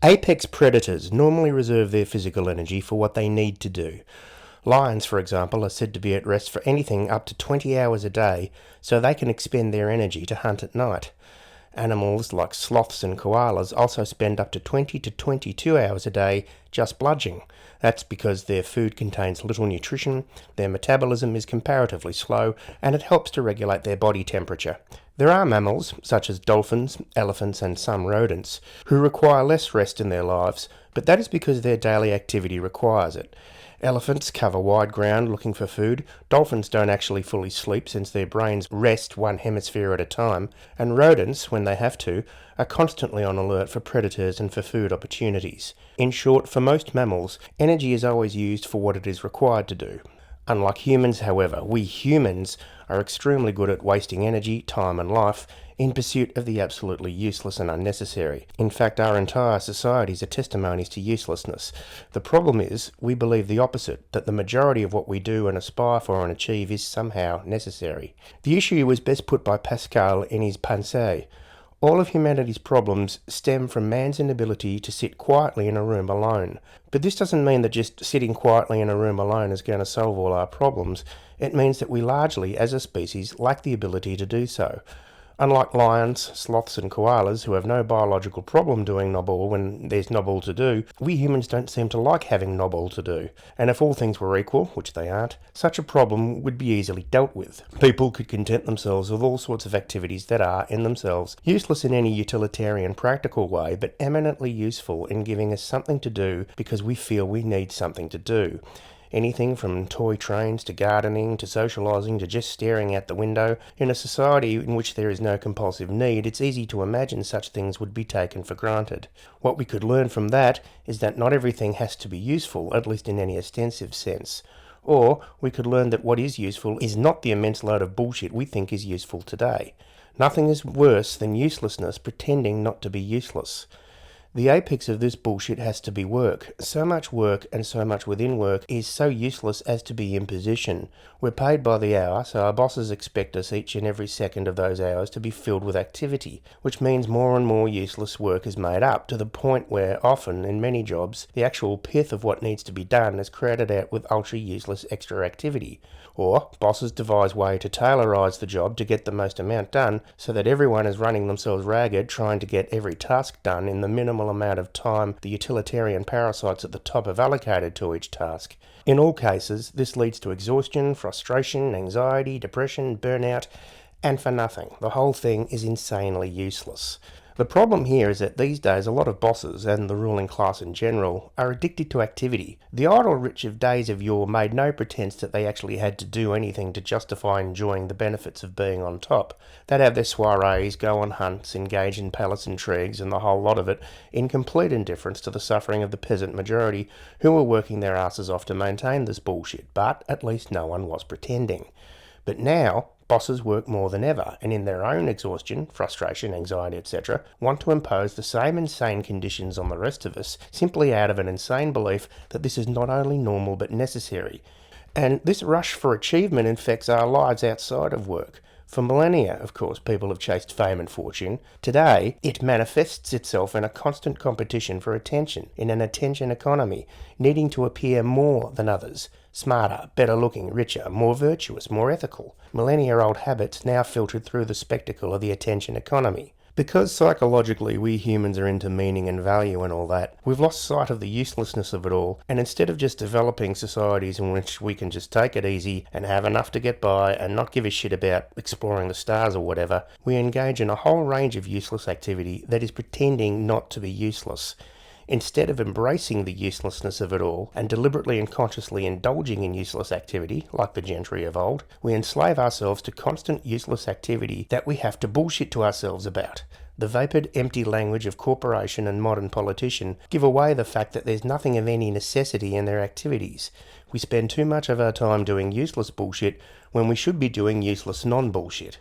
Apex predators normally reserve their physical energy for what they need to do. Lions, for example, are said to be at rest for anything up to 20 hours a day, so they can expend their energy to hunt at night. Animals like sloths and koalas also spend up to 20 to 22 hours a day just bludging. That's because their food contains little nutrition, their metabolism is comparatively slow, and it helps to regulate their body temperature. There are mammals, such as dolphins, elephants and some rodents, who require less rest in their lives, but that is because their daily activity requires it. Elephants cover wide ground looking for food, dolphins don't actually fully sleep since their brains rest one hemisphere at a time, and rodents, when they have to, are constantly on alert for predators and for food opportunities. In short, for most mammals, energy is always used for what it is required to do. Unlike humans, however, we humans are extremely good at wasting energy, time and life in pursuit of the absolutely useless and unnecessary. In fact, our entire societies are testimonies to uselessness. The problem is, we believe the opposite, that the majority of what we do and aspire for and achieve is somehow necessary. The issue was best put by Pascal in his Pensées. All of humanity's problems stem from man's inability to sit quietly in a room alone. But this doesn't mean that just sitting quietly in a room alone is going to solve all our problems. It means that we largely, as a species, lack the ability to do so. Unlike lions, sloths and koalas, who have no biological problem doing knob all when there's knob all to do, we humans don't seem to like having knob all to do. And if all things were equal, which they aren't, such a problem would be easily dealt with. People could content themselves with all sorts of activities that are, in themselves, useless in any utilitarian practical way, but eminently useful in giving us something to do because we feel we need something to do. Anything from toy trains to gardening to socialising to just staring out the window. In a society in which there is no compulsive need, it's easy to imagine such things would be taken for granted. What we could learn from that is that not everything has to be useful, at least in any ostensive sense. Or we could learn that what is useful is not the immense load of bullshit we think is useful today. Nothing is worse than uselessness pretending not to be useless. The apex of this bullshit has to be work. So much work and so much within work is so useless as to be imposition. We're paid by the hour, so our bosses expect us each and every second of those hours to be filled with activity, which means more and more useless work is made up to the point where often, in many jobs, the actual pith of what needs to be done is crowded out with ultra-useless extra activity. Or bosses devise way to tailorise the job to get the most amount done so that everyone is running themselves ragged trying to get every task done in the minimal amount of time the utilitarian parasites at the top have allocated to each task. In all cases, this leads to exhaustion, frustration, anxiety, depression, burnout, and for nothing. The whole thing is insanely useless. The problem here is that these days a lot of bosses, and the ruling class in general, are addicted to activity. The idle rich of days of yore made no pretense that they actually had to do anything to justify enjoying the benefits of being on top. They'd have their soirees, go on hunts, engage in palace intrigues, and the whole lot of it, in complete indifference to the suffering of the peasant majority, who were working their asses off to maintain this bullshit, but at least no one was pretending. But now, bosses work more than ever, and in their own exhaustion, frustration, anxiety, etc., want to impose the same insane conditions on the rest of us, simply out of an insane belief that this is not only normal but necessary. And this rush for achievement infects our lives outside of work. For millennia, of course, people have chased fame and fortune. Today, it manifests itself in a constant competition for attention, in an attention economy, needing to appear more than others. Smarter, better looking, richer, more virtuous, more ethical. Millennia-old habits now filtered through the spectacle of the attention economy. Because psychologically we humans are into meaning and value and all that, we've lost sight of the uselessness of it all, and instead of just developing societies in which we can just take it easy and have enough to get by and not give a shit about exploring the stars or whatever, we engage in a whole range of useless activity that is pretending not to be useless. Instead of embracing the uselessness of it all and deliberately and consciously indulging in useless activity, like the gentry of old, we enslave ourselves to constant useless activity that we have to bullshit to ourselves about. The vapid, empty language of corporation and modern politician give away the fact that there's nothing of any necessity in their activities. We spend too much of our time doing useless bullshit when we should be doing useless non-bullshit.